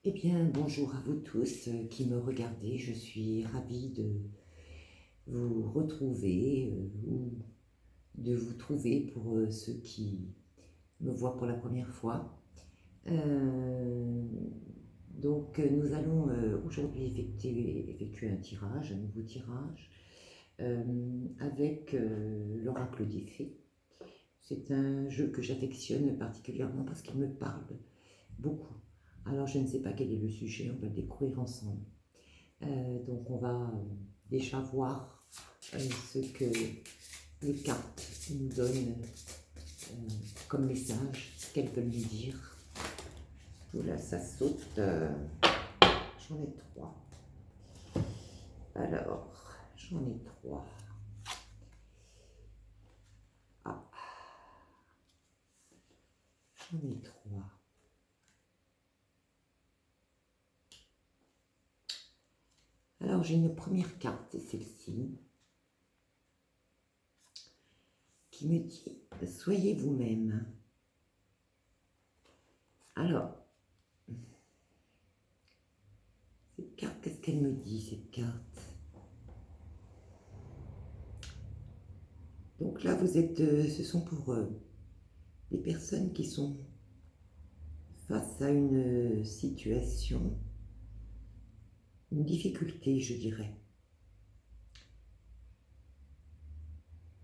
Eh bien, bonjour à vous tous qui me regardez. Je suis ravie de vous retrouver ou de vous trouver pour ceux qui me voient pour la première fois. Euh, nous allons aujourd'hui effectuer un tirage, un nouveau tirage, avec l'oracle des fées. C'est un jeu que j'affectionne particulièrement parce qu'il me parle beaucoup. Alors je ne sais pas quel est le sujet, on va le découvrir ensemble. Donc on va déjà voir ce que les cartes nous donnent comme message, ce qu'elles veulent nous dire. Oula, ça saute. J'en ai 3. Alors, j'en ai 3. Ah, j'en ai 3. Alors j'ai une première carte, c'est celle-ci, qui me dit « Soyez vous-même ». Alors, cette carte, qu'est-ce qu'elle me dit, cette carte? Donc là, vous êtes, ce sont pour des personnes qui sont face à une situation, une difficulté, je dirais.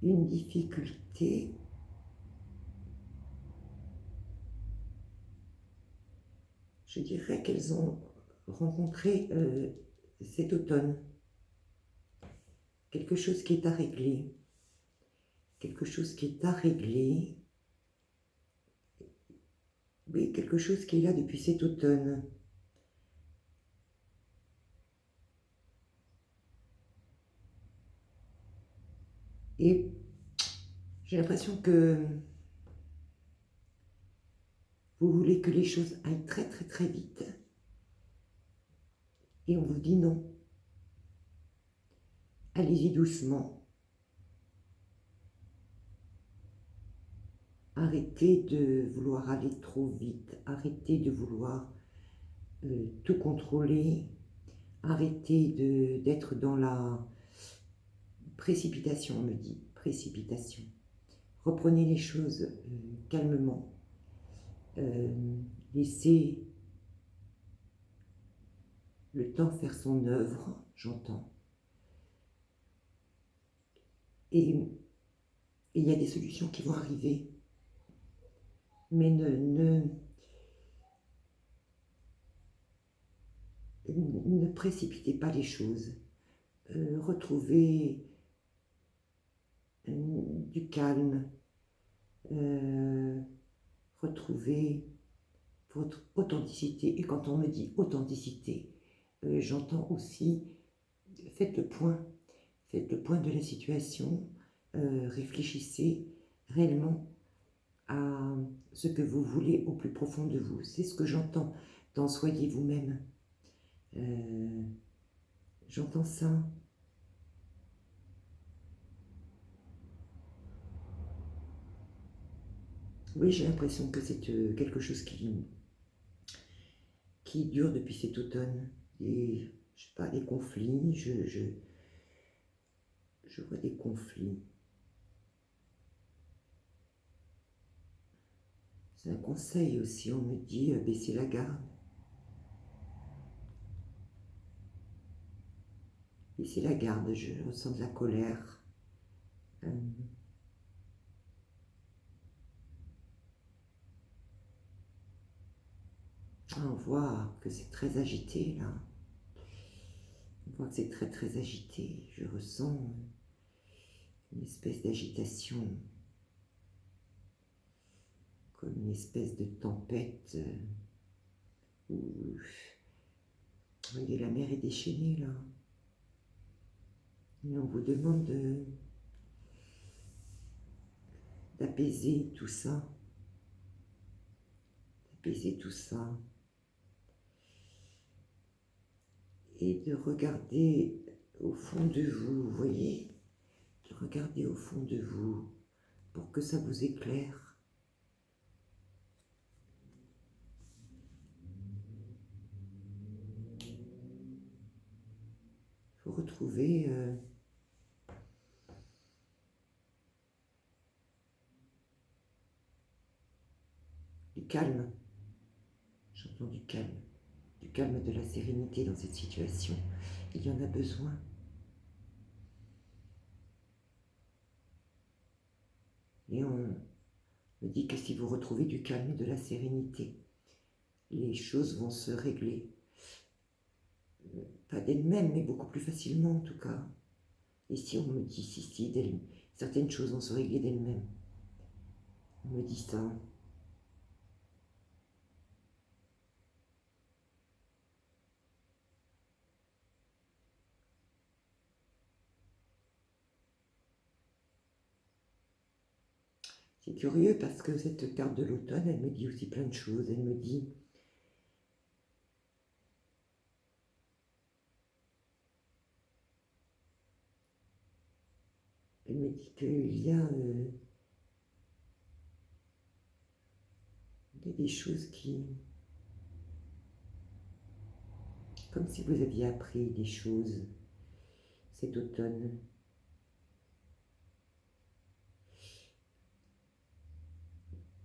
Une difficulté je dirais qu'elles ont rencontré cet automne. Quelque chose qui est à régler. Quelque chose qui est à régler. Oui, quelque chose qui est là depuis cet automne. Et j'ai l'impression que vous voulez que les choses aillent très très très vite. Et on vous dit non. Allez-y doucement. Arrêtez de vouloir aller trop vite. Arrêtez de vouloir tout contrôler. Arrêtez d'être dans la précipitation, on me dit. Précipitation. Reprenez les choses calmement. Laissez le temps faire son œuvre, j'entends. Et il y a des solutions qui vont arriver. Mais ne précipitez pas les choses. Retrouvez du calme. Retrouvez votre authenticité. Et quand on me dit authenticité, j'entends aussi, faites le point de la situation, réfléchissez réellement à ce que vous voulez au plus profond de vous. C'est ce que j'entends dans Soyez vous-même. J'entends ça. Oui, j'ai l'impression que c'est quelque chose qui dure depuis cet automne. Et, je sais pas, des conflits, je vois des conflits. C'est un conseil aussi, on me dit baisser la garde. Baisser la garde, je ressens de la colère. On voit que c'est très agité là. On voit que c'est très très agité. Je ressens une espèce d'agitation, comme une espèce de tempête où voyez, la mer est déchaînée là. Et on vous demande d'apaiser tout ça. D'apaiser tout ça. Et de regarder au fond de vous, vous voyez, de regarder au fond de vous pour que ça vous éclaire. retrouver du calme. J'entends du calme et de la sérénité dans cette situation. Il y en a besoin. Et on me dit que si vous retrouvez du calme et de la sérénité, les choses vont se régler. Pas d'elles-mêmes, mais beaucoup plus facilement en tout cas. Ici, on me dit, si, certaines choses vont se régler d'elles-mêmes. On me dit ça. C'est curieux parce que cette carte de l'automne, elle me dit aussi plein de choses. Elle me dit qu'il y a des choses qui... Comme si vous aviez appris des choses cet automne.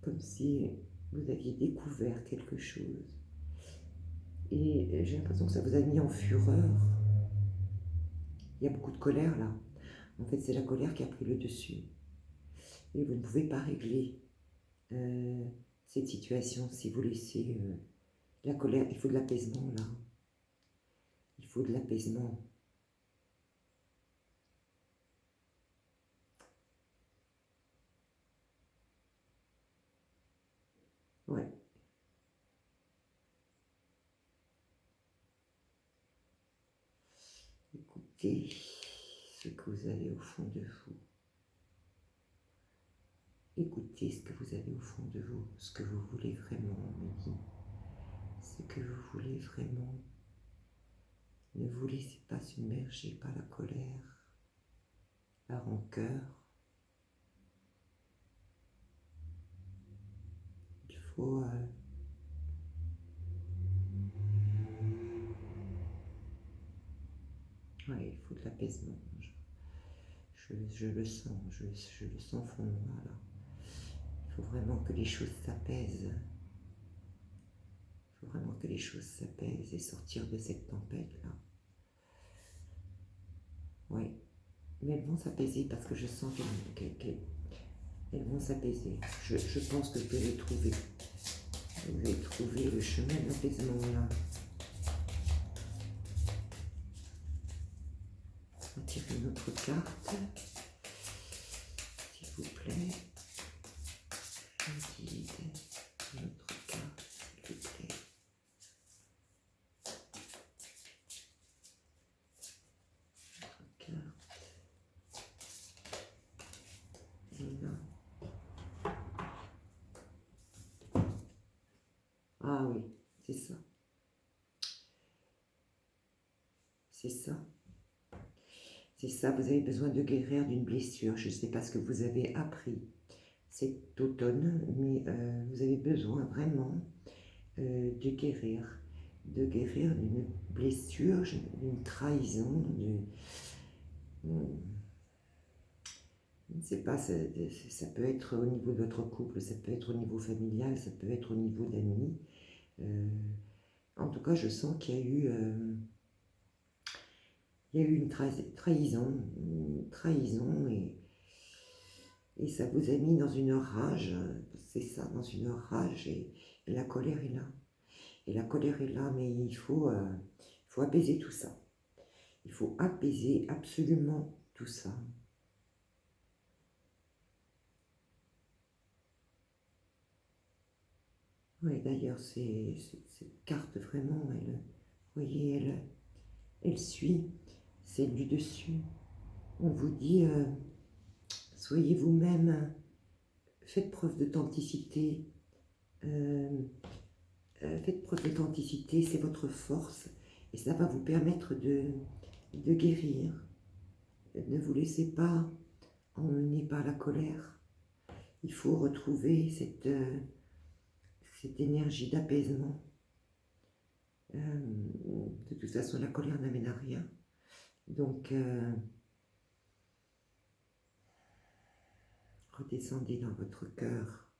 Comme si vous aviez découvert quelque chose. Et j'ai l'impression que ça vous a mis en fureur. Il y a beaucoup de colère là. En fait, c'est la colère qui a pris le dessus. Et vous ne pouvez pas régler cette situation si vous laissez la colère. Il faut de l'apaisement là. Il faut de l'apaisement. Ouais. Écoutez ce que vous avez au fond de vous. Écoutez ce que vous avez au fond de vous, ce que vous voulez vraiment, on me dit. Ce que vous voulez vraiment. Ne vous laissez pas submerger par la colère, la rancœur. Il faut il faut de l'apaisement. Je le sens, je le sens au fond de moi là. Il faut vraiment que les choses s'apaisent. Il faut vraiment que les choses s'apaisent et sortir de cette tempête-là. Oui, mais elles vont s'apaiser parce que je sens qu'elles vont s'apaiser. Je pense que je vais les trouver. Vous allez trouver le chemin de l'apaisement là. On va tirer une autre carte, s'il vous plaît. Je dis une autre carte, s'il vous plaît. Autre carte. Et là. Ah oui, c'est ça. C'est ça. C'est ça, vous avez besoin de guérir d'une blessure. Je ne sais pas ce que vous avez appris cet automne, mais vous avez besoin vraiment de guérir d'une blessure, d'une trahison, je ne sais pas, ça peut être au niveau de votre couple, ça peut être au niveau familial, ça peut être au niveau d'amis. En tout cas, je sens qu'il y a eu... il y a eu une trahison et ça vous a mis dans une rage, c'est ça, dans une rage et la colère est là. Et la colère est là, mais il faut apaiser tout ça. Il faut apaiser absolument tout ça. Oui, d'ailleurs, cette carte, vraiment, vous voyez, elle suit celle du dessus. On vous dit, soyez vous-même, faites preuve d'authenticité. Faites preuve d'authenticité, c'est votre force. Et ça va vous permettre de guérir. Ne vous laissez pas emmener par la colère. Il faut retrouver cette énergie d'apaisement. De toute façon, la colère n'amène à rien. Donc, redescendez dans votre cœur.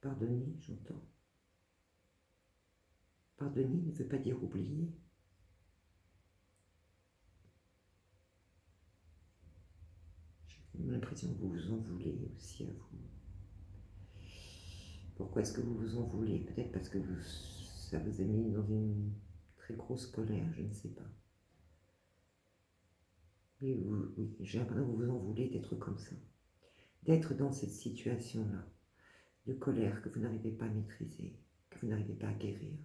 Pardonnez, j'entends. Pardonner ne veut pas dire oublier. J'ai l'impression que vous vous en voulez aussi à vous. Pourquoi est-ce que vous vous en voulez? Peut-être parce que ça vous a mis dans une très grosse colère, je ne sais pas. Mais oui, j'ai l'impression que vous vous en voulez d'être comme ça. D'être dans cette situation-là, de colère que vous n'arrivez pas à maîtriser, que vous n'arrivez pas à guérir.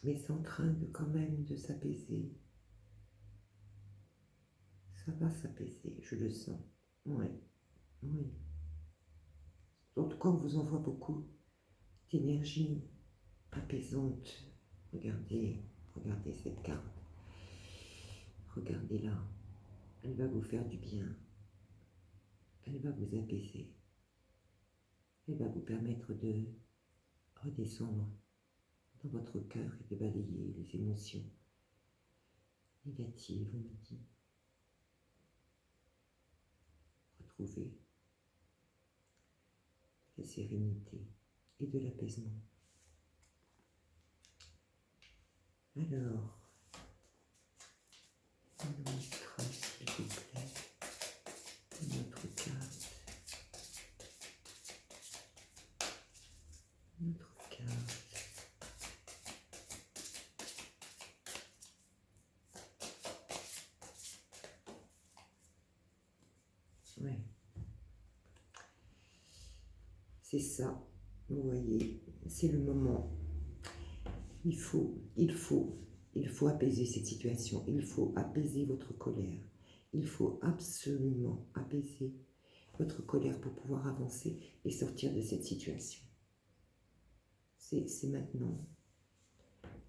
Mais c'est en train de quand même de s'apaiser. Ça va s'apaiser, je le sens. Oui, oui. En tout cas, on vous envoie beaucoup d'énergie apaisante. Regardez, regardez cette carte. Regardez-la. Elle va vous faire du bien. Elle va vous apaiser. Elle va vous permettre de redescendre dans votre cœur et de balayer les émotions négatives, on me dit. Retrouver la sérénité et de l'apaisement. Alors, on montre, s'il vous plaît, notre carte. Notre carte. Ouais. C'est ça, vous voyez, c'est le moment. Il faut apaiser cette situation. Il faut apaiser votre colère. Il faut absolument apaiser votre colère pour pouvoir avancer et sortir de cette situation. C'est maintenant.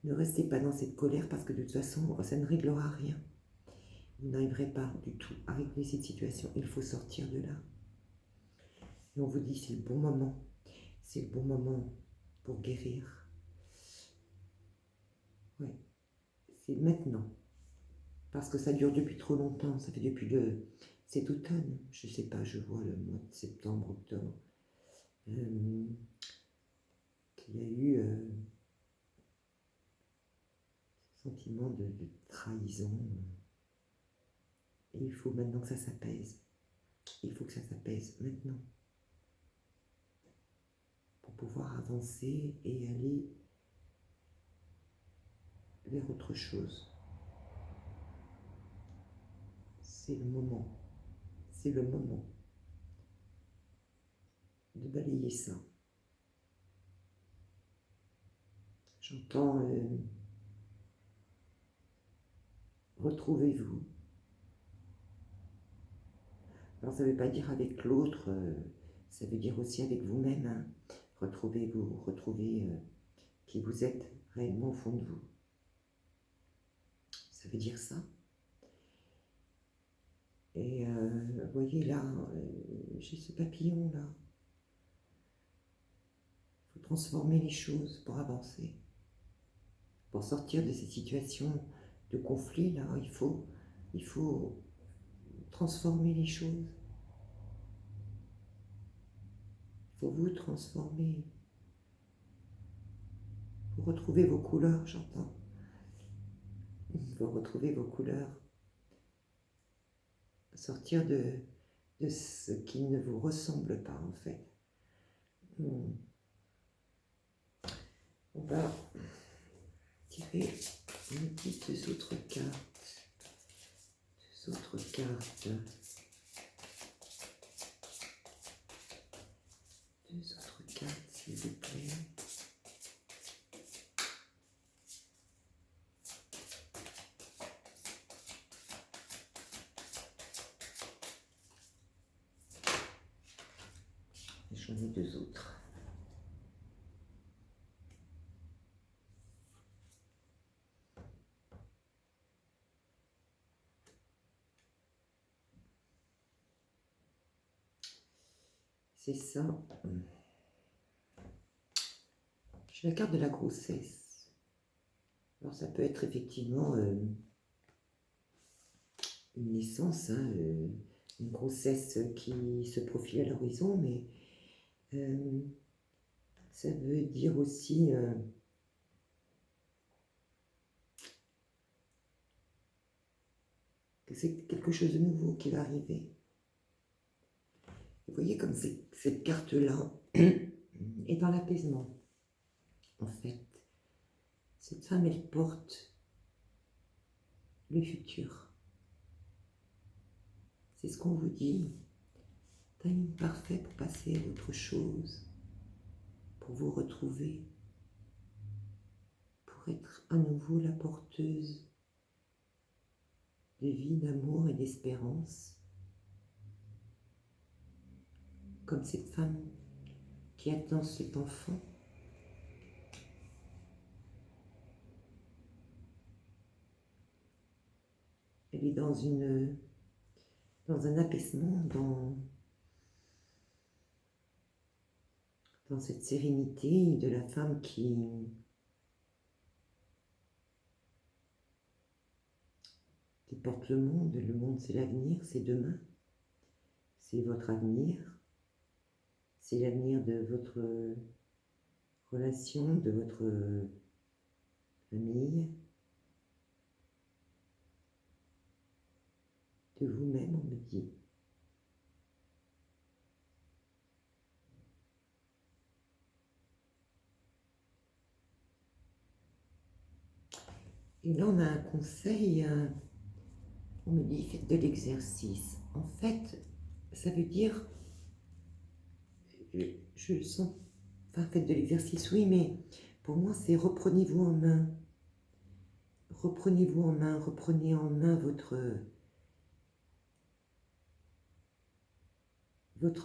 Ne restez pas dans cette colère parce que de toute façon, ça ne réglera rien. Vous n'arriverez pas du tout à régler cette situation. Il faut sortir de là. Et on vous dit, c'est le bon moment. C'est le bon moment pour guérir. Ouais, c'est maintenant. Parce que ça dure depuis trop longtemps. Ça fait depuis cet automne. Je ne sais pas, je vois le mois de septembre, octobre. Qu'il y a eu ce sentiment de trahison. Et il faut maintenant que ça s'apaise. Il faut que ça s'apaise maintenant. Pour pouvoir avancer et aller vers autre chose. C'est le moment. C'est le moment de balayer ça. J'entends retrouvez-vous. Alors ça ne veut pas dire avec l'autre, ça veut dire aussi avec vous-même. Hein. Retrouvez-vous, retrouvez qui vous êtes réellement au fond de vous. Ça veut dire ça. Et vous voyez là, j'ai ce papillon là. Il faut transformer les choses pour avancer. Pour sortir de ces situations de conflit là, il faut transformer les choses. Il faut vous transformer. Il faut retrouver vos couleurs, j'entends. Il faut retrouver vos couleurs. Sortir de ce qui ne vous ressemble pas en fait. On va tirer une petite autre carte. Deux autres cartes. Deux autres cartes, s'il vous plaît. Et j'en ai deux autres. c'est ça. J'ai la carte de la grossesse. Alors ça peut être effectivement une naissance, hein, une grossesse qui se profile à l'horizon, mais ça veut dire aussi que c'est quelque chose de nouveau qui va arriver. Vous voyez comme cette carte-là est dans l'apaisement. En fait, cette femme, elle porte le futur. C'est ce qu'on vous dit. Timing parfait pour passer à autre chose, pour vous retrouver, pour être à nouveau la porteuse de vie, d'amour et d'espérance. Comme cette femme qui attend cet enfant. Elle est dans un apaisement, dans cette sérénité de la femme qui porte le monde. Le monde, c'est l'avenir, c'est demain. C'est votre avenir. C'est l'avenir de votre relation, de votre famille, de vous-même, on me dit. Et là, on a un conseil, on me dit, faites de l'exercice. En fait, ça veut dire, je sens, enfin, faites de l'exercice, oui, mais pour moi, c'est reprenez-vous en main. Reprenez-vous en main, reprenez en main votre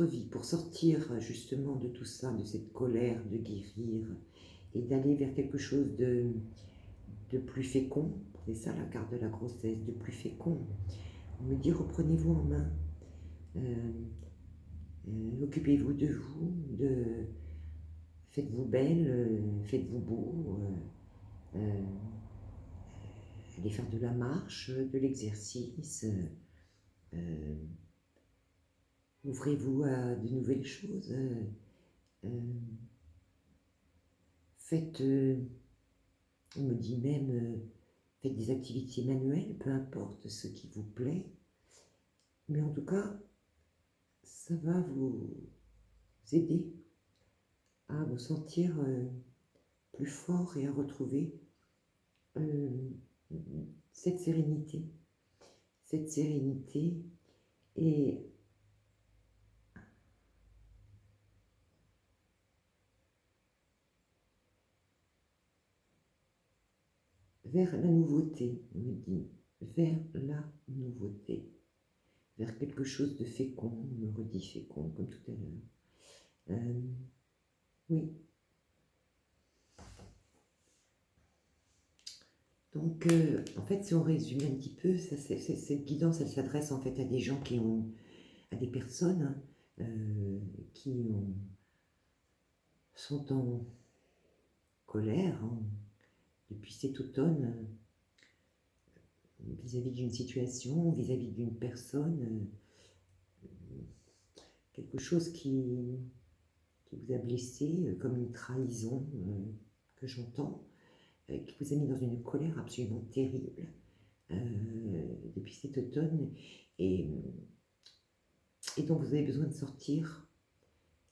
vie pour sortir justement de tout ça, de cette colère, de guérir et d'aller vers quelque chose de plus fécond. C'est ça la carte de la grossesse, de plus fécond. On me dit reprenez-vous en main, occupez-vous de vous, faites-vous belle, faites-vous beau, allez faire de la marche, de l'exercice, ouvrez-vous à de nouvelles choses, faites, on me dit même, faites des activités manuelles, peu importe ce qui vous plaît, mais en tout cas, ça va vous aider à vous sentir plus fort et à retrouver cette sérénité et vers la nouveauté, on me dit, vers la nouveauté, vers quelque chose de fécond, on me redit fécond comme tout à l'heure. Oui. Donc, en fait, si on résume un petit peu, cette guidance, elle s'adresse en fait à des gens à des personnes qui sont en colère depuis cet automne vis-à-vis d'une situation, vis-à-vis d'une personne, quelque chose qui vous a blessé, comme une trahison que j'entends, qui vous a mis dans une colère absolument terrible depuis cet automne, et donc vous avez besoin de sortir.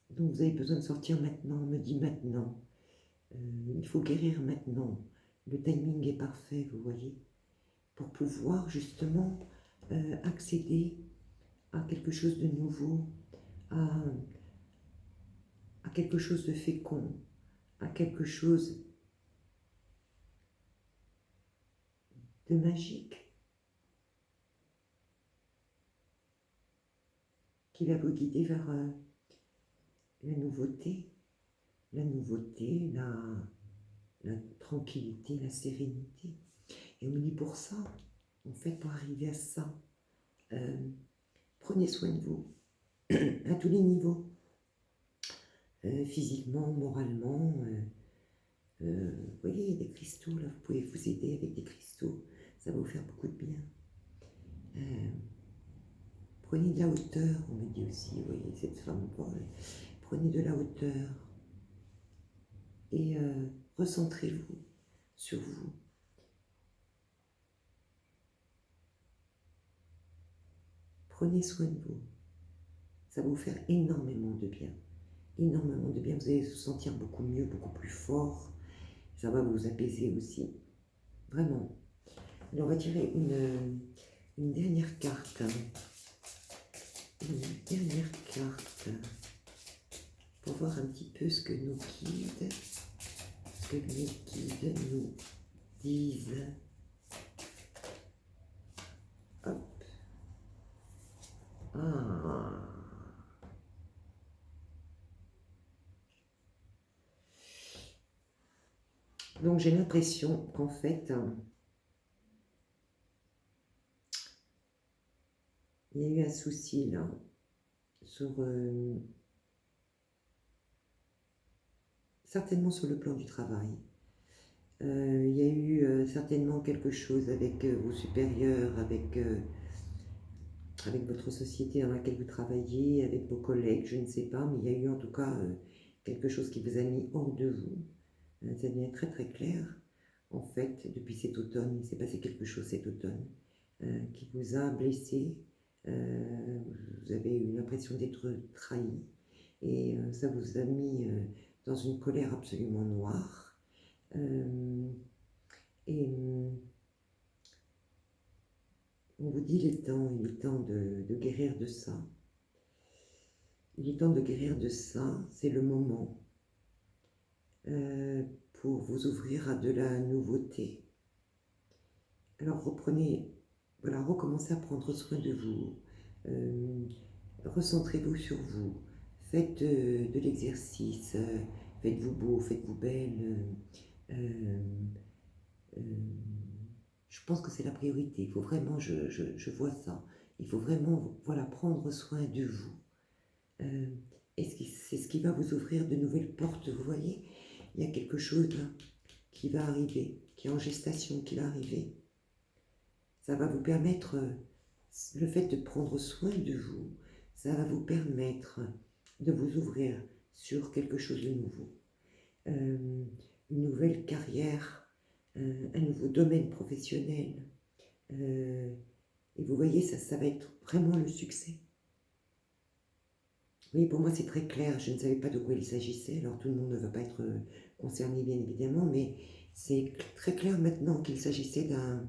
Donc vous avez besoin de sortir maintenant, on me dit maintenant. Il faut guérir maintenant. Le timing est parfait, vous voyez, pour pouvoir justement accéder à quelque chose de nouveau, à quelque chose de fécond, à quelque chose de magique qui va vous guider vers la nouveauté, la tranquillité, la sérénité. Et on me dit pour ça, en fait, pour arriver à ça, prenez soin de vous à tous les niveaux. physiquement, moralement. Vous voyez, des cristaux, là, vous pouvez vous aider avec des cristaux, ça va vous faire beaucoup de bien. Prenez de la hauteur, on me dit aussi, vous voyez, cette femme, prenez de la hauteur et recentrez-vous sur vous. Prenez soin de vous, ça va vous faire énormément de bien. Énormément de bien, vous allez vous sentir beaucoup mieux, beaucoup plus fort, ça va vous apaiser aussi, vraiment. Alors on va tirer une dernière carte, pour voir un petit peu ce que nos guides, nous disent. Hop. Ah. Donc j'ai l'impression qu'en fait, il y a eu un souci là, certainement sur le plan du travail. Il y a eu certainement quelque chose avec vos supérieurs, avec votre société dans laquelle vous travaillez, avec vos collègues, je ne sais pas, mais il y a eu en tout cas quelque chose qui vous a mis hors de vous. Ça devient très très clair. En fait, depuis cet automne, il s'est passé quelque chose cet automne qui vous a blessé. Vous avez eu l'impression d'être trahi et ça vous a mis dans une colère absolument noire. Et on vous dit il est temps de guérir de ça. Il est temps de guérir de ça, c'est le moment pour vous ouvrir à de la nouveauté. Alors recommencez à prendre soin de vous, recentrez-vous sur vous, faites de l'exercice, faites-vous beau, faites-vous belle. Je pense que c'est la priorité, il faut vraiment, je vois ça, il faut vraiment prendre soin de vous. Et c'est ce qui va vous ouvrir de nouvelles portes, vous voyez, il y a quelque chose là qui va arriver, qui est en gestation, qui va arriver. Ça va vous permettre, le fait de prendre soin de vous, ça va vous permettre de vous ouvrir sur quelque chose de nouveau. Une nouvelle carrière, un nouveau domaine professionnel. Et vous voyez, ça va être vraiment le succès. Oui, pour moi c'est très clair, je ne savais pas de quoi il s'agissait, alors tout le monde ne va pas être concerné bien évidemment, mais c'est très clair maintenant qu'il s'agissait d'un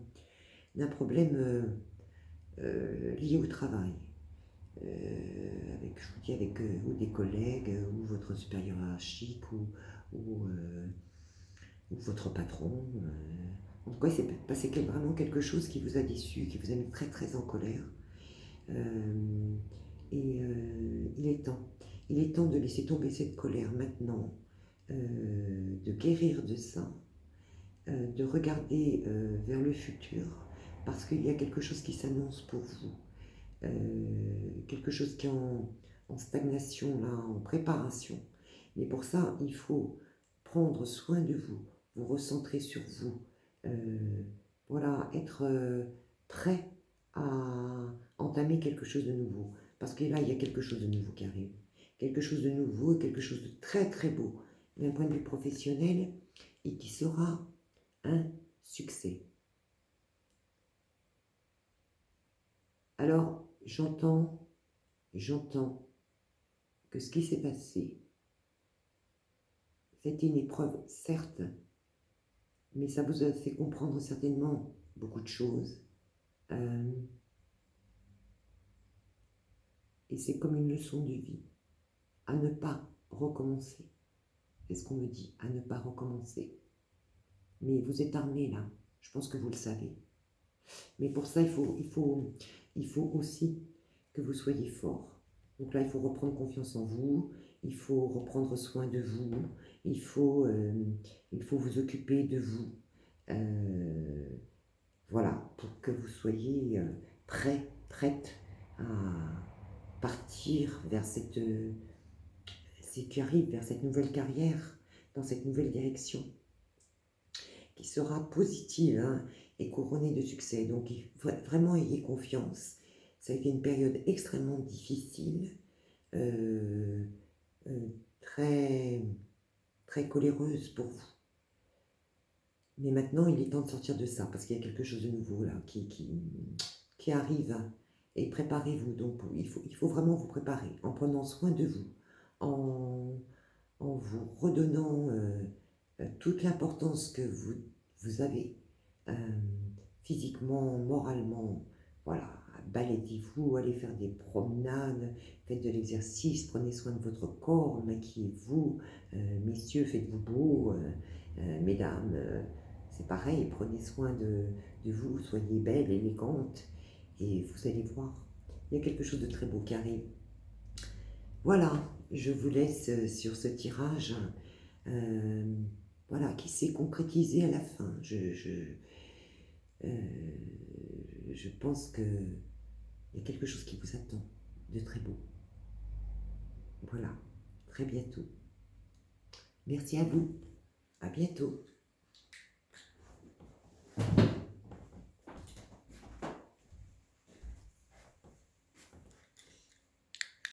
problème lié au travail. Je vous dis avec ou des collègues, ou votre supérieur hiérarchique, ou votre patron. En tout cas, il s'est passé vraiment quelque chose qui vous a déçu, qui vous a mis très très en colère. Il est temps. Il est temps de laisser tomber cette colère maintenant, de guérir de ça, de regarder vers le futur, parce qu'il y a quelque chose qui s'annonce pour vous. Quelque chose qui est en stagnation, là, en préparation. Mais pour ça, il faut prendre soin de vous, vous recentrer sur vous, être prêt à entamer quelque chose de nouveau. Parce que là, il y a quelque chose de nouveau qui arrive. Quelque chose de nouveau et quelque chose de très très beau d'un point de vue professionnel et qui sera un succès. Alors, j'entends que ce qui s'est passé, c'était une épreuve, certes, mais ça vous a fait comprendre certainement beaucoup de choses. Et c'est comme une leçon de vie, à ne pas recommencer. C'est ce qu'on me dit, à ne pas recommencer. Mais vous êtes armés là, je pense que vous le savez. Mais pour ça, il faut aussi que vous soyez fort. Donc là, il faut reprendre confiance en vous, il faut reprendre soin de vous, il faut vous occuper de vous. Voilà, pour que vous soyez prête à partir vers cette c'est tu arrives vers cette nouvelle carrière, dans cette nouvelle direction, qui sera positive, hein, et couronnée de succès. Donc, vraiment, ayez confiance. Ça a été une période extrêmement difficile, euh, très, très coléreuse pour vous. Mais maintenant, il est temps de sortir de ça, parce qu'il y a quelque chose de nouveau là qui arrive. Et préparez-vous. Donc, il faut vraiment vous préparer, en prenant soin de vous, en vous redonnant toute l'importance que vous avez, euh, physiquement, moralement. Voilà, baladez-vous, allez faire des promenades, faites de l'exercice, prenez soin de votre corps, maquillez-vous, messieurs, faites-vous beau, mesdames, c'est pareil, prenez soin de vous, soyez belle, élégante, et vous allez voir, il y a quelque chose de très beau qui arrive. Voilà, je vous laisse sur ce tirage, voilà, qui s'est concrétisé à la fin. Je pense qu'il y a quelque chose qui vous attend de très beau. Voilà, très bientôt. Merci à vous, à bientôt.